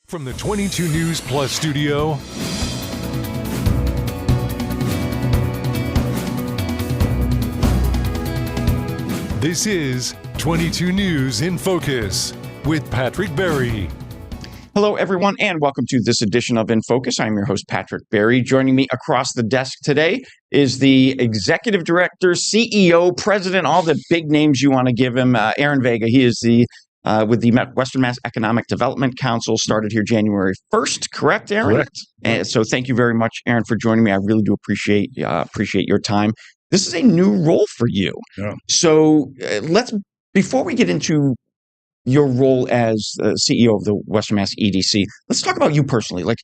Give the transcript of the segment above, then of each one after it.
From the 22 News Plus studio, this is 22 News in Focus with Patrick Berry. Hello, everyone, and welcome to this edition of InFocus. I'm your host, Patrick Berry. Joining me across the desk today is the Executive Director, CEO, President, all the big names you want to give him, Aaron Vega. He is with the WesternMass Economic Development Council, started here January 1st, correct, Aaron? Correct. And so thank you very much, Aaron, for joining me. I really do appreciate your time. This is a new role for you. Yeah. So before we get into your role as CEO of the WesternMass EDC, let's talk about you personally, like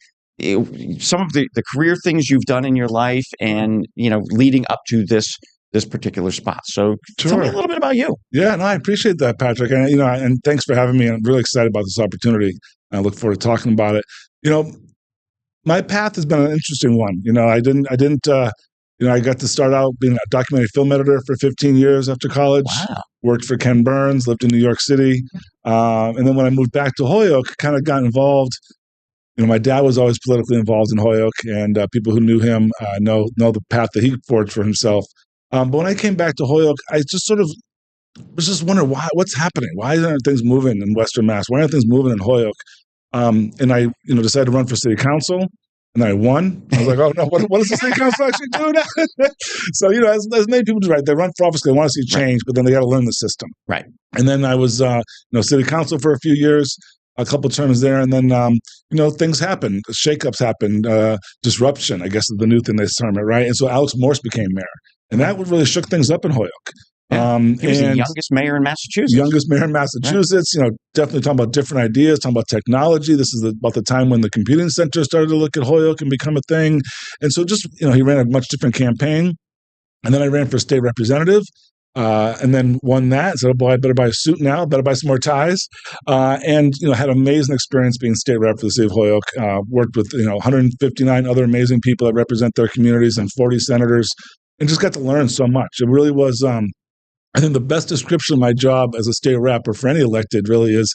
some of the career things you've done in your life and, leading up to this particular spot. So Tell me a little bit about you. Yeah, no, I appreciate that, Patrick. And, and thanks for having me. I'm really excited about this opportunity. I look forward to talking about it. My path has been an interesting one. I got to start out being a documentary film editor for 15 years after college. Wow. Worked for Ken Burns, lived in New York City. And then when I moved back to Holyoke, kind of got involved. My dad was always politically involved in Holyoke, and people who knew him know the path that he forged for himself. But when I came back to Holyoke, I just sort of was just wondering what's happening? Why aren't things moving in Western Mass? Why aren't things moving in Holyoke? And I, decided to run for city council, and I won. I was like, oh no, what does the city council actually do now? So, as many people do, right? They run for office because they want to see change, but then they got to learn the system. Right. And then I was, city council for a few years, a couple of terms there, and then, things happened. Shakeups happened. Disruption, I guess, is the new thing they term it, right? And so Alex Morse became mayor. And that really shook things up in Holyoke. Yeah. He was the youngest mayor in Massachusetts. Right. Definitely talking about different ideas, talking about technology. This is about the time when the computing center started to look at Holyoke and become a thing. And so just, he ran a much different campaign. And then I ran for state representative. And then won that. So, boy, I better buy a suit now, better buy some more ties. And had an amazing experience being state rep for the city of Holyoke. Worked with, 159 other amazing people that represent their communities and 40 senators, and just got to learn so much. It really was, I think the best description of my job as a state rep or for any elected really is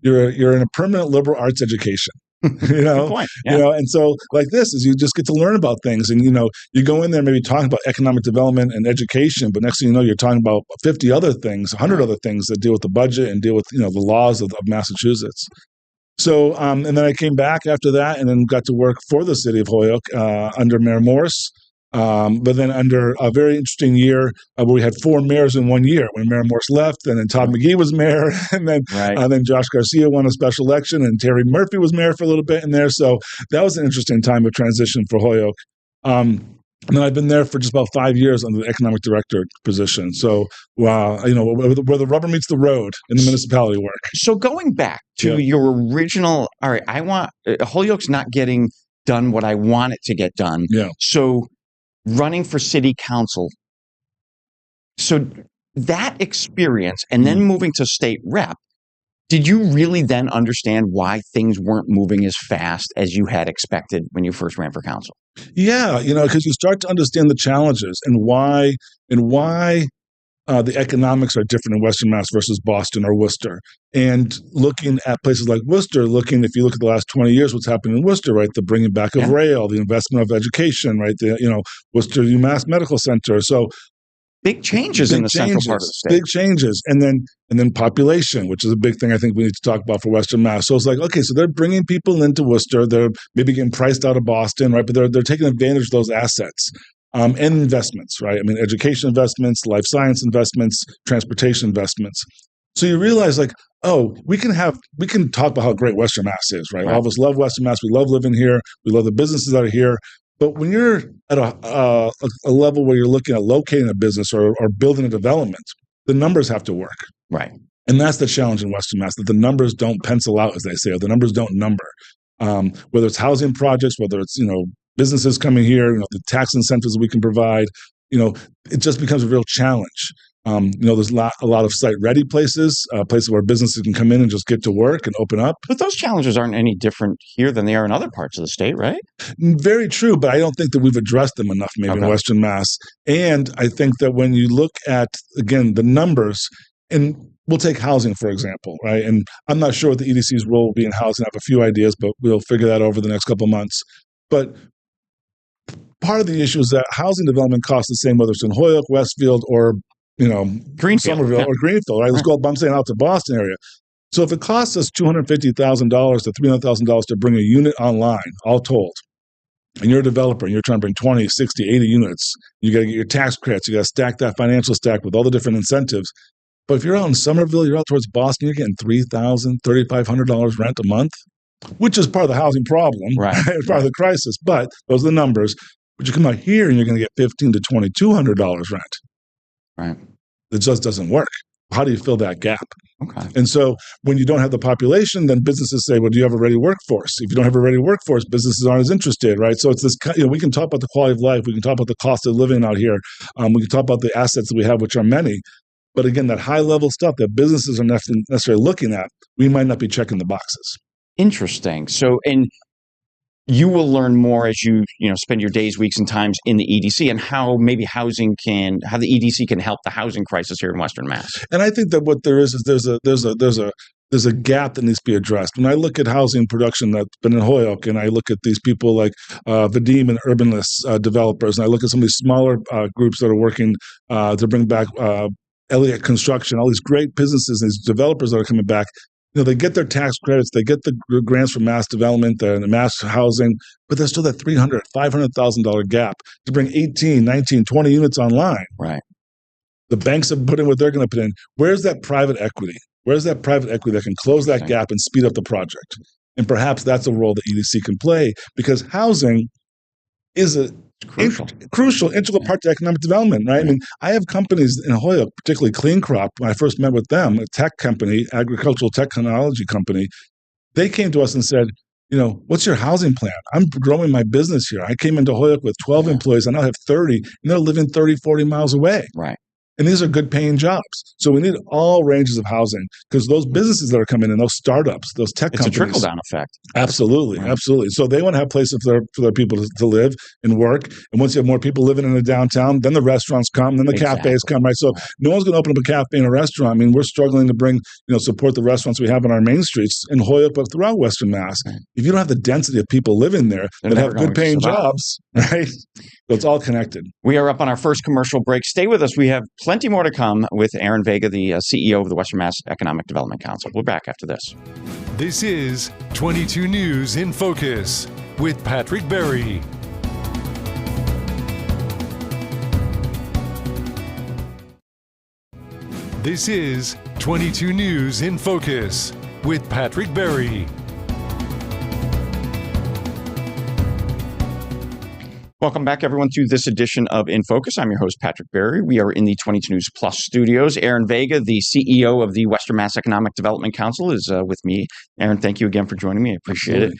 you're in a permanent liberal arts education. Good point. Yeah. And so like this is you just get to learn about things, and you go in there maybe talking about economic development and education, but next thing you know, you're talking about 50 other things, 100 other things that deal with the budget and deal with the laws of Massachusetts. So and then I came back after that, and then got to work for the city of Holyoke under Mayor Morse. But then under a very interesting year where we had 4 mayors in 1 year, when Mayor Morse left, and then Todd McGee was mayor, and then Josh Garcia won a special election, and Terry Murphy was mayor for a little bit in there. So that was an interesting time of transition for Holyoke. And then I've been there for just about 5 years under the economic director position. So, where the rubber meets the road in the municipality work. So going back to your original, all right, I want Holyoke's not getting done what I want it to get done. Yeah. So running for city council. So that experience and then moving to state rep, did you really then understand why things weren't moving as fast as you had expected when you first ran for council? Yeah, because you start to understand the challenges and why the economics are different in Western Mass versus Boston or Worcester. And looking at places like Worcester, if you look at the last 20 years, what's happened in Worcester, right? The bringing back of rail, the investment of education, right? The, Worcester UMass Medical Center. So big changes in the central part of the state. Big changes. And then population, which is a big thing I think we need to talk about for Western Mass. So it's like, okay, so they're bringing people into Worcester. They're maybe getting priced out of Boston, right? But they're taking advantage of those assets. And investments, right? I mean, education investments, life science investments, transportation investments. So you realize, we can talk about how great Western Mass is, right? All of us love Western Mass. We love living here. We love the businesses that are here. But when you're at a level where you're looking at locating a business or building a development, the numbers have to work. Right. And that's the challenge in Western Mass, that the numbers don't pencil out, as they say, or the numbers don't number. Whether it's housing projects, whether it's, businesses coming here, the tax incentives we can provide, it just becomes a real challenge. There's a lot of site-ready places where businesses can come in and just get to work and open up. But those challenges aren't any different here than they are in other parts of the state, right? Very true, but I don't think that we've addressed them enough maybe in Western Mass. And I think that when you look at, again, the numbers, and we'll take housing, for example, right? And I'm not sure what the EDC's role will be in housing. I have a few ideas, but we'll figure that over the next couple of months. But part of the issue is that housing development costs the same, whether it's in Holyoke, Westfield, or Greenfield, Somerville or Greenfield, right? Let's go up, I'm saying out to Boston area. So if it costs us $250,000 to $300,000 to bring a unit online, all told, and you're a developer and you're trying to bring 20, 60, 80 units, you got to get your tax credits, you got to stack that financial stack with all the different incentives. But if you're out in Somerville, you're out towards Boston, you're getting $3,000, $3,500 rent a month, which is part of the housing problem, right? It's part of the crisis. But those are the numbers. But you come out here and you're going to get $1,500 to $2,200 rent. Right. It just doesn't work. How do you fill that gap? Okay. And so when you don't have the population, then businesses say, well, do you have a ready workforce? If you don't have a ready workforce, businesses aren't as interested, right? So it's this, we can talk about the quality of life. We can talk about the cost of living out here. We can talk about the assets that we have, which are many. But again, that high level stuff that businesses are necessarily looking at, we might not be checking the boxes. Interesting. So, and you will learn more as you spend your days, weeks, and times in the EDC, and how maybe how the EDC can help the housing crisis here in Western Mass. And I think that what there is there's a gap that needs to be addressed. When I look at housing production that's been in Holyoke, and I look at these people like Vadim and Urbanless developers, and I look at some of these smaller groups that are working to bring back Elliott Construction, all these great businesses, these developers that are coming back. They get their tax credits, they get the grants for mass development, the mass housing, but there's still that $300,000, $500,000 gap to bring 18, 19, 20 units online. Right. The banks have put in what they're going to put in. Where's that private equity? Where's that private equity that can close that gap and speed up the project? And perhaps that's a role that EDC can play, because housing is a crucial, integral part to economic development, right? I mean, I have companies in Holyoke, particularly Clean Crop. When I first met with them, a tech company, agricultural technology company, they came to us and said, what's your housing plan? I'm growing my business here. I came into Holyoke with 12 employees. I now have 30, and they're living 30, 40 miles away. Right. And these are good paying jobs. So we need all ranges of housing, because those businesses that are coming in, those startups, those tech companies. It's a trickle down effect. Absolutely. Right. Absolutely. So they want to have places for their people to live and work. And once you have more people living in the downtown, then the restaurants come, then the cafes come, right? So no one's going to open up a cafe and a restaurant. I mean, we're struggling to bring, support the restaurants we have on our main streets in Holyoke, but throughout Western Mass. Right. If you don't have the density of people living there that have good paying jobs, right? So it's all connected. We are up on our first commercial break. Stay with us. We have plenty more to come with Aaron Vega, the CEO of the Western Mass Economic Development Council. We're back after this. This is 22 News in Focus with Patrick Berry. This is 22 News in Focus with Patrick Berry. Welcome back, everyone, to this edition of In Focus. I'm your host, Patrick Berry. We are in the 22 News Plus studios. Aaron Vega, the CEO of the Western Mass Economic Development Council, is with me. Aaron, thank you again for joining me. I appreciate it.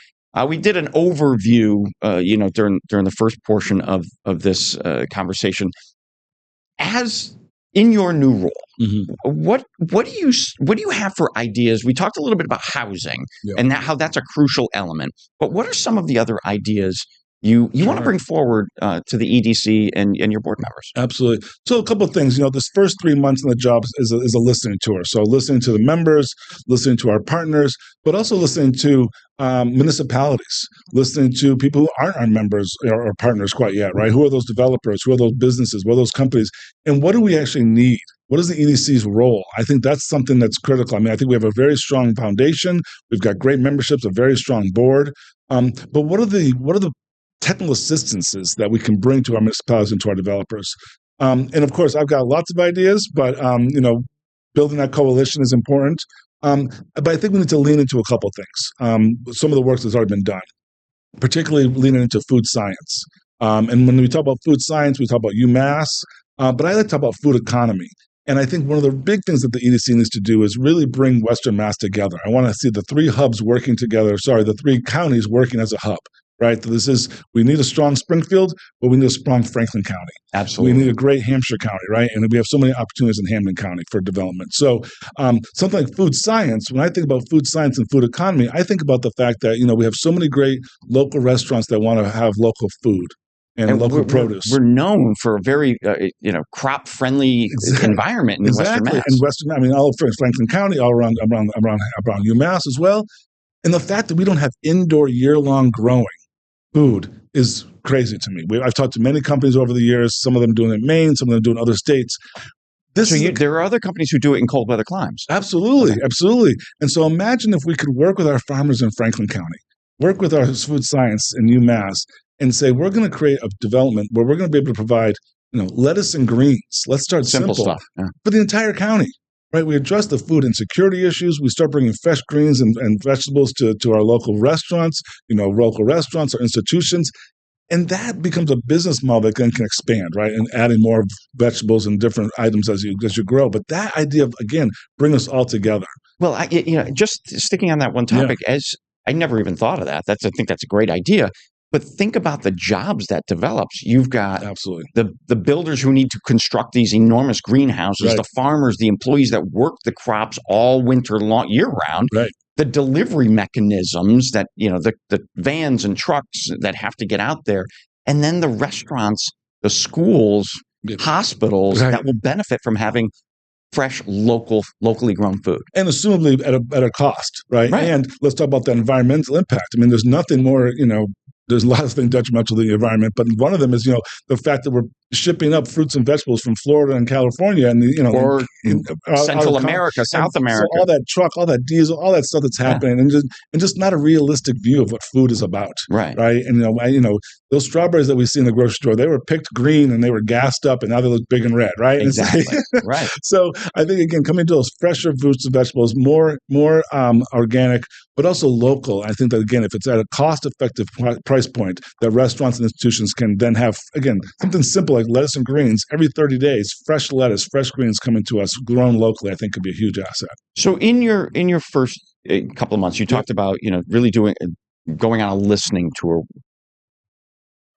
We did an overview, during the first portion of this conversation. As in your new role, what do you have for ideas? We talked a little bit about housing and how that's a crucial element. But what are some of the other ideas you want to bring forward to the EDC and your board members? Absolutely. So a couple of things. This first 3 months in the job is a listening tour. So listening to the members, listening to our partners, but also listening to municipalities, listening to people who aren't our members or partners quite yet, right? Who are those developers? Who are those businesses? What are those companies? And what do we actually need? What is the EDC's role? I think that's something that's critical. I mean, I think we have a very strong foundation. We've got great memberships, a very strong board. But what are the technical assistances that we can bring to our municipalities and to our developers? And of course, I've got lots of ideas, but building that coalition is important. But I think we need to lean into a couple of things. Some of the work that's already been done, particularly leaning into food science. And when we talk about food science, we talk about UMass, but I like to talk about food economy. And I think one of the big things that the EDC needs to do is really bring Western Mass together. I want to see the three counties working as a hub. Right. We need a strong Springfield, but we need a strong Franklin County. Absolutely. We need a great Hampshire County, right? And we have so many opportunities in Hamden County for development. So something like food science, when I think about food science and food economy, I think about the fact that, we have so many great local restaurants that want to have local food. and local produce. We're known for a very, crop-friendly environment in Western Mass. And all of Franklin County, all around UMass as well. And the fact that we don't have indoor year-long growing food is crazy to me. I've talked to many companies over the years, some of them doing it in Maine, some of them doing other states. There are other companies who do it in cold weather climes. Absolutely, absolutely. And so imagine if we could work with our farmers in Franklin County, work with our food science in UMass, and say, we're going to create a development where we're going to be able to provide, lettuce and greens. Let's start simple stuff for the entire county. Right, we address the food insecurity issues. We start bringing fresh greens and vegetables to our local restaurants, or institutions, and that becomes a business model that then can expand, right, and adding more vegetables and different items as you grow. But that idea of, again, bring us all together. Well, just sticking on that one topic, as I never even thought of that. I think that's a great idea. But think about the jobs that develops. You've got absolutely the builders who need to construct these enormous greenhouses, right. The farmers, the employees that work the crops all winter long, year round, right. The delivery mechanisms that, the vans and trucks that have to get out there, and then the restaurants, the schools, hospitals right. that will benefit from having fresh, locally grown food. And assumably at a better cost, right? And let's talk about that environmental impact. I mean, there's nothing more, there's a lot of things detrimental to the environment, but one of them is, the fact that we're shipping up fruits and vegetables from Florida and California and, or Central America, South America. So all that truck, all that diesel, all that stuff that's happening, and just not a realistic view of what food is about. Right. Right. And, those strawberries that we see in the grocery store, they were picked green and they were gassed up and now they look big and red. Right. Exactly. Right. So I think, again, coming to those fresher fruits and vegetables, more organic, but also local. I think that, again, if it's at a cost-effective price point, that restaurants and institutions can then have, again, something simple like lettuce and greens every 30 days, fresh lettuce, fresh greens coming to us, grown locally, I think could be a huge asset. So in your first couple of months, you talked about, really going on a listening tour.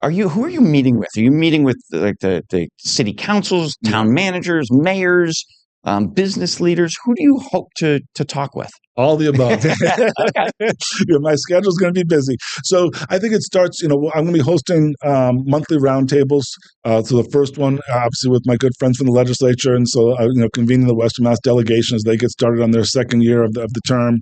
Who are you meeting with? Are you meeting with the city councils, town managers, mayors, business leaders? Who do you hope to talk with? All the above. My schedule is going to be busy. So I think it starts, I'm going to be hosting monthly roundtables. So the first one, obviously, with my good friends from the legislature. And so, convening the WesternMass delegation as they get started on their second year of the term,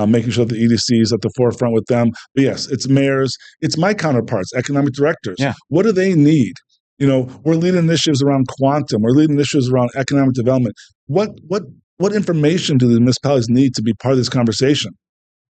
making sure the EDC is at the forefront with them. But yes, it's mayors. It's my counterparts, economic directors. Yeah. What do they need? We're leading initiatives around quantum. We're leading initiatives around economic development. What information do the municipalities need to be part of this conversation?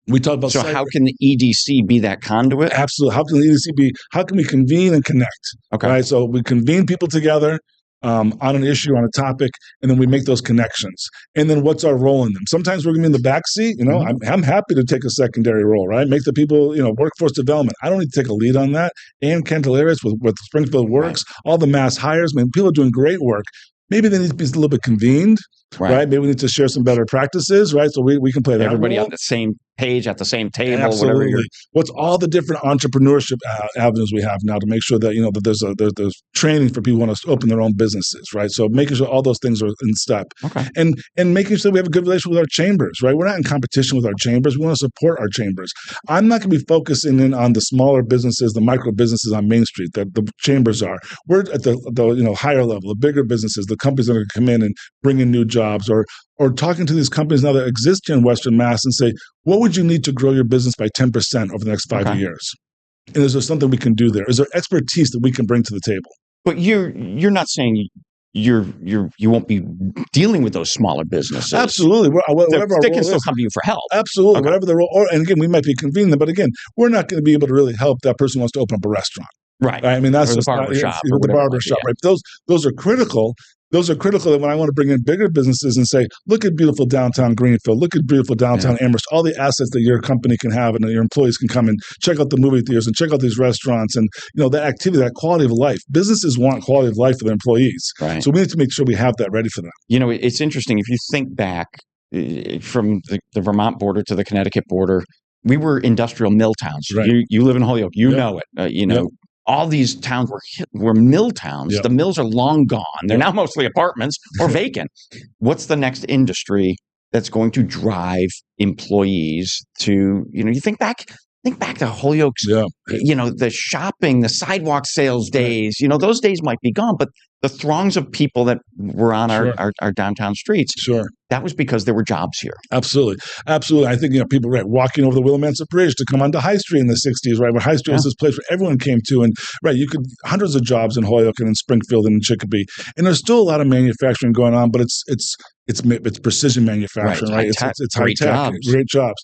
We talk about. So how can the EDC be that conduit? Absolutely. How can the EDC be? How can we convene and connect? Okay. Right. So we convene people together on an issue, on a topic, and then we make those connections. And then what's our role in them? Sometimes we're going to be in the backseat. I'm happy to take a secondary role. Right. Make the people. Workforce development. I don't need to take a lead on that. And Candelaris with Springfield Works, all the mass hires. People are doing great work. Maybe they need to be a little bit convened. Right. Maybe we need to share some better practices, right? So we can play that everybody role. on the same page at the same table. Absolutely. Whatever. What's all the different entrepreneurship avenues we have now to make sure that that there's training for people who want to open their own businesses, right? So making sure all those things are in step, and making sure we have a good relationship with our chambers, right? We're not in competition with our chambers. We want to support our chambers. I'm not going to be focusing in on the smaller businesses, the micro businesses on Main Street that the chambers are. We're at the higher level, the bigger businesses, the companies that are going to come in and bring in new jobs, or talking to these companies now that exist here in Western Mass and say, what would you need to grow your business by 10% over the next 5 years? And is there something we can do there? Is there expertise that we can bring to the table? But you're not saying you won't be dealing with those smaller businesses. Absolutely. They can still come to you for help. Absolutely. Okay. Whatever the role, and again, we might be convening them, but again, we're not going to be able to really help that person who wants to open up a restaurant. Right. I mean, that's or just the barbershop. The barbershop, right? Those are critical. Those are critical that when I want to bring in bigger businesses and say, look at beautiful downtown Greenfield, look at beautiful downtown Amherst, all the assets that your company can have and that your employees can come and check out the movie theaters and check out these restaurants and, that activity, that quality of life. Businesses want quality of life for their employees. Right. So we need to make sure we have that ready for them. It's interesting. If you think back from the Vermont border to the Connecticut border, we were industrial mill towns. Right. You live in Holyoke. You know it. All these towns were mill towns. Yep. The mills are long gone. They're now mostly apartments or vacant. What's the next industry that's going to drive employees to, you think back think back to Holyoke's, the shopping, the sidewalk sales days, those days might be gone, but the throngs of people that were on our downtown streets, that was because there were jobs here. Absolutely. Absolutely. I think, people, walking over the Willimantic Bridge to come onto High Street in the 60s, right, where High Street was this place where everyone came to, and, you could, hundreds of jobs in Holyoke and in Springfield and in Chicopee, and there's still a lot of manufacturing going on, but it's precision manufacturing, right? It's high tech, great jobs.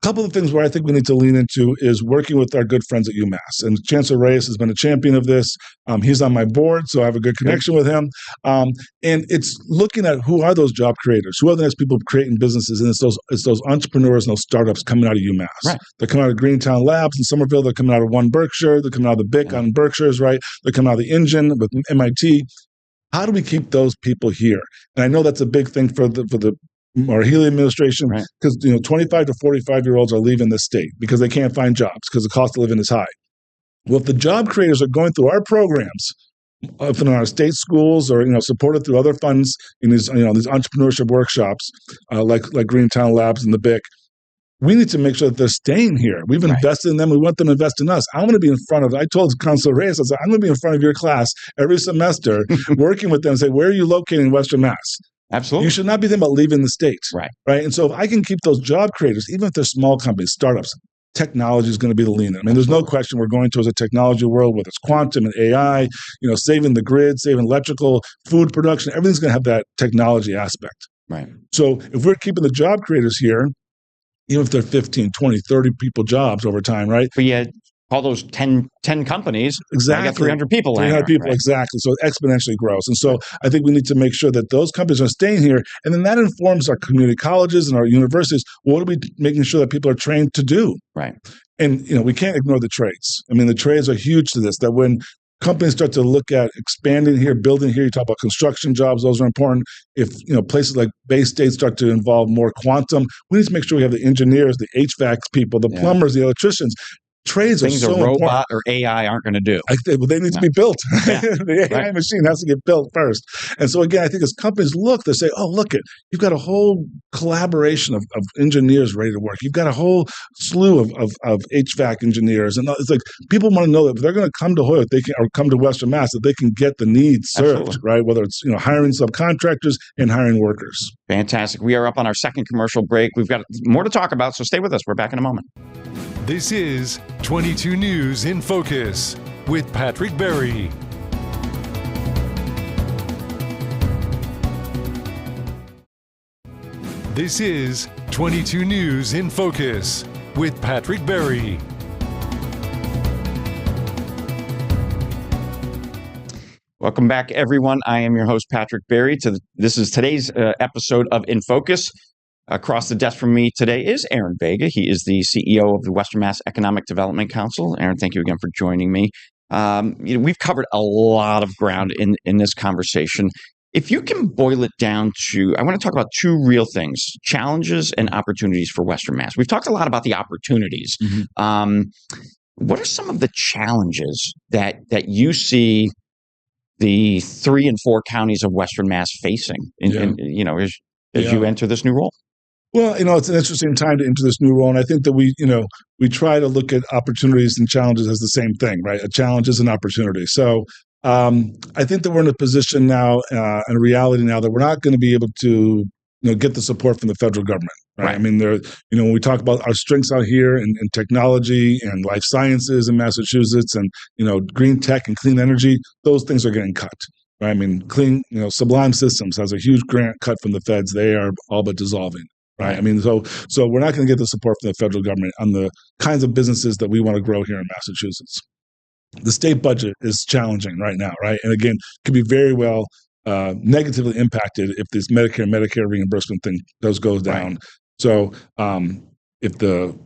A couple of things where I think we need to lean into is working with our good friends at UMass. And Chancellor Reyes has been a champion of this. He's on my board, so I have a good connection with him. And it's looking at who are those job creators? Who are the next people creating businesses? And it's those entrepreneurs and those startups coming out of UMass. Right. They're coming out of Greentown Labs in Somerville. They're coming out of One Berkshire. They're coming out of the BIC on Berkshire's, right? They're coming out of the Engine with MIT. How do we keep those people here? And I know that's a big thing for the Healy administration, because 25 to 45-year-olds are leaving the state because they can't find jobs because the cost of living is high. Well, if the job creators are going through our programs, often in our state schools or supported through other funds in these these entrepreneurship workshops like Greentown Labs and the BIC, we need to make sure that they're staying here. We've invested in them. We want them to invest in us. I want to be in front of. I told Councilor Reyes, I said, I'm going to be in front of your class every semester, working with them and say, where are you located in Western Mass? Absolutely. You should not be thinking about leaving the state. Right. And so if I can keep those job creators, even if they're small companies, startups, technology is going to be the lean. I mean, there's no question we're going towards a technology world, whether it's quantum and AI, saving the grid, saving electrical, food production, everything's going to have that technology aspect. Right. So if we're keeping the job creators here, even if they're 15, 20, 30 people jobs over time, right? But yeah, all those 10 companies, exactly. got 300 people. 300 people, exactly. So it exponentially grows. And so I think we need to make sure that those companies are staying here. And then that informs our community colleges and our universities. What are we making sure that people are trained to do? Right. And, we can't ignore the trades. I mean, the trades are huge to this, that when companies start to look at expanding here, building here, you talk about construction jobs, those are important. If, places like Bay State start to involve more quantum, we need to make sure we have the engineers, the HVAC people, the plumbers, the electricians. Trades things are so a robot important. Or AI aren't going to do. They need to be built. The AI machine has to get built first. And so again, I think as companies look, they say, oh, look, you've got a whole collaboration of engineers ready to work. You've got a whole slew of HVAC engineers. And it's like people want to know that if they're going to come to Hoyok, or come to Western Mass, that they can get the needs served, right? Whether it's hiring subcontractors and hiring workers. Fantastic. We are up on our second commercial break. We've got more to talk about, so stay with us. We're back in a moment. This is 22 News in Focus with Patrick Berry. This is 22 News in Focus with Patrick Berry. Welcome back, everyone. I am your host, Patrick Berry. This is today's episode of In Focus. Across the desk from me today is Aaron Vega. He is the CEO of the WesternMass Economic Development Council. Aaron, thank you again for joining me. We've covered a lot of ground in this conversation. If you can boil it down to, I want to talk about two real things, challenges and opportunities for Western Mass. We've talked a lot about the opportunities. What are some of the challenges that you see the 3 and 4 counties of Western Mass facing as you enter this new role? Well, it's an interesting time to enter this new role. And I think that we try to look at opportunities and challenges as the same thing, right? A challenge is an opportunity. So I think that we're in a position now and a reality now that we're not going to be able to get the support from the federal government. Right. I mean, when we talk about our strengths out here in technology and life sciences in Massachusetts and, green tech and clean energy, those things are getting cut. Right. I mean, Sublime Systems has a huge grant cut from the feds. They are all but dissolving. Right. I mean, so we're not going to get the support from the federal government on the kinds of businesses that we want to grow here in Massachusetts. The state budget is challenging right now. Right. And again, could be very well negatively impacted if this Medicare reimbursement thing goes down. Right. So if the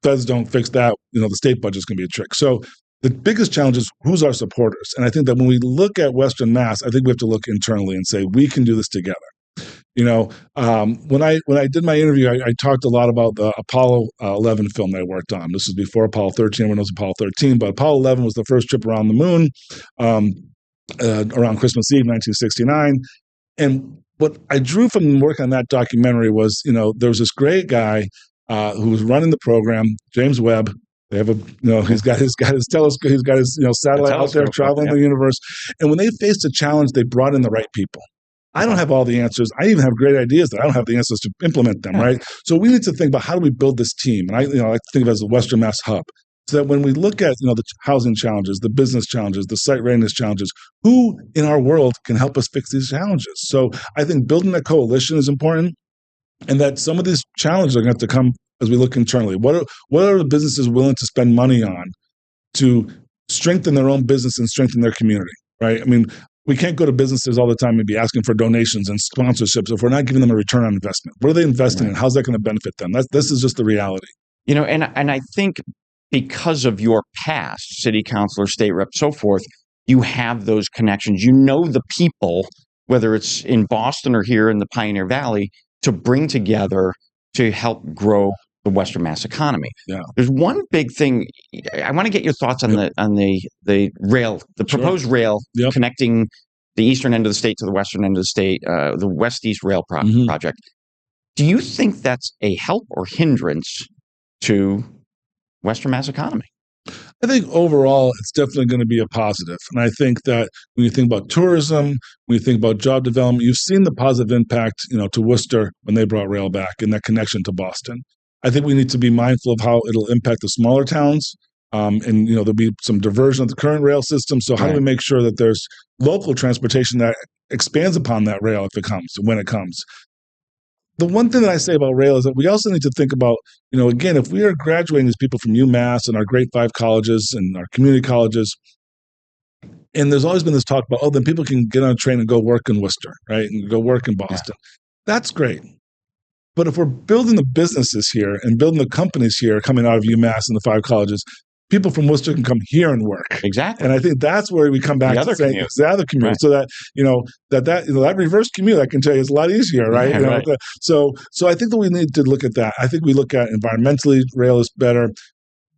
feds don't fix that, the state budget is going to be a trick. So the biggest challenge is who's our supporters. And I think that when we look at Western Mass, I think we have to look internally and say, we can do this together. When I did my interview, I talked a lot about the Apollo 11 film that I worked on. This was before Apollo 13. Everyone knows Apollo 13, but Apollo 11 was the first trip around the moon around Christmas Eve, 1969. And what I drew from work on that documentary was, there was this great guy who was running the program, James Webb, They have he's got his telescope, he's got his satellite out there traveling the universe. And when they faced a challenge, they brought in the right people. I don't have all the answers. I even have great ideas that I don't have the answers to implement them, right? So we need to think about how do we build this team? And I like to think of it as a Western Mass hub. So that when we look at the housing challenges, the business challenges, the site readiness challenges, who in our world can help us fix these challenges? So I think building a coalition is important, and that some of these challenges are going to have to come as we look internally. What are the businesses willing to spend money on to strengthen their own business and strengthen their community, right? I mean, we can't go to businesses all the time and be asking for donations and sponsorships if we're not giving them a return on investment. What are they investing in? How's that going to benefit them? This is just the reality. And I think because of your past, city councilor, state rep, so forth, you have those connections. You know the people, whether it's in Boston or here in the Pioneer Valley, to bring together to help grow the Western Mass economy. Yeah. There's one big thing. I want to get your thoughts on the rail, the proposed rail connecting the eastern end of the state to the western end of the state, the West-East Rail project. Do you think that's a help or hindrance to Western Mass economy? I think overall, it's definitely going to be a positive. And I think that when you think about tourism, when you think about job development, you've seen the positive impact, to Worcester when they brought rail back and that connection to Boston. I think we need to be mindful of how it'll impact the smaller towns. And, there'll be some diversion of the current rail system. So how do we make sure that there's local transportation that expands upon that rail if it comes, when it comes? The one thing that I say about rail is that we also need to think about, again, if we are graduating these people from UMass and our great 5 colleges and our community colleges, and there's always been this talk about, then people can get on a train and go work in Worcester, right? And go work in Boston. That's great. But if we're building the businesses here and building the companies here coming out of UMass and the 5 colleges, people from Worcester can come here and work. Exactly. And I think that's where we come back to saying it's the other commute. Right. So that, that reverse commute, I can tell you, is a lot easier, right? Right. So I think that we need to look at that. I think we look at environmentally, rail is better.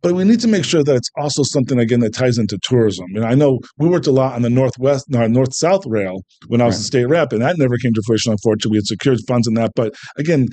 But we need to make sure that it's also something, again, that ties into tourism. I know we worked a lot on the north-south rail when I was the state rep, and that never came to fruition, unfortunately. We had secured funds in that. But again,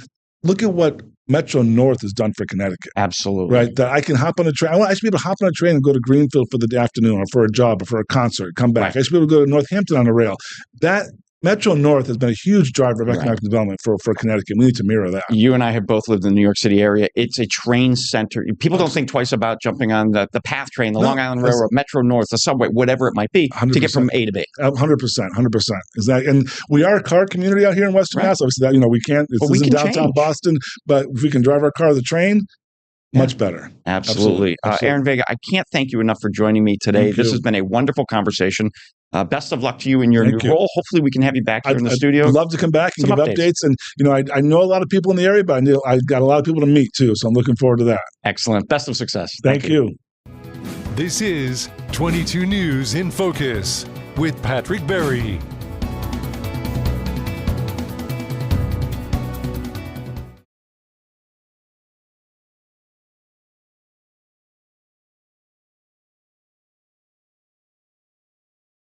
look at what Metro North has done for Connecticut. Absolutely. Right? That I can hop on a train. I should be able to hop on a train and go to Greenfield for the afternoon or for a job or for a concert, come back. Right. I should be able to go to Northampton on a rail. That Metro North has been a huge driver of economic development for Connecticut. We need to mirror that. You and I have both lived in the New York City area. It's a train center. People don't think twice about jumping on the PATH train, the Long Island Railroad, Metro North, the subway, whatever it might be, 100%. To get from A to B. 100%. And we are a car community out here in Western Mass. Obviously, that we can't. This isn't downtown Boston, but if we can drive our car or the train, much better. Absolutely. Aaron Vega, I can't thank you enough for joining me today. This has been a wonderful conversation. Best of luck to you in your new role. Hopefully we can have you back here in the studio. I'd love to come back and give updates. And, I know a lot of people in the area, but I got a lot of people to meet too. So I'm looking forward to that. Excellent. Best of success. Thank you. This is 22 News in Focus with Patrick Berry.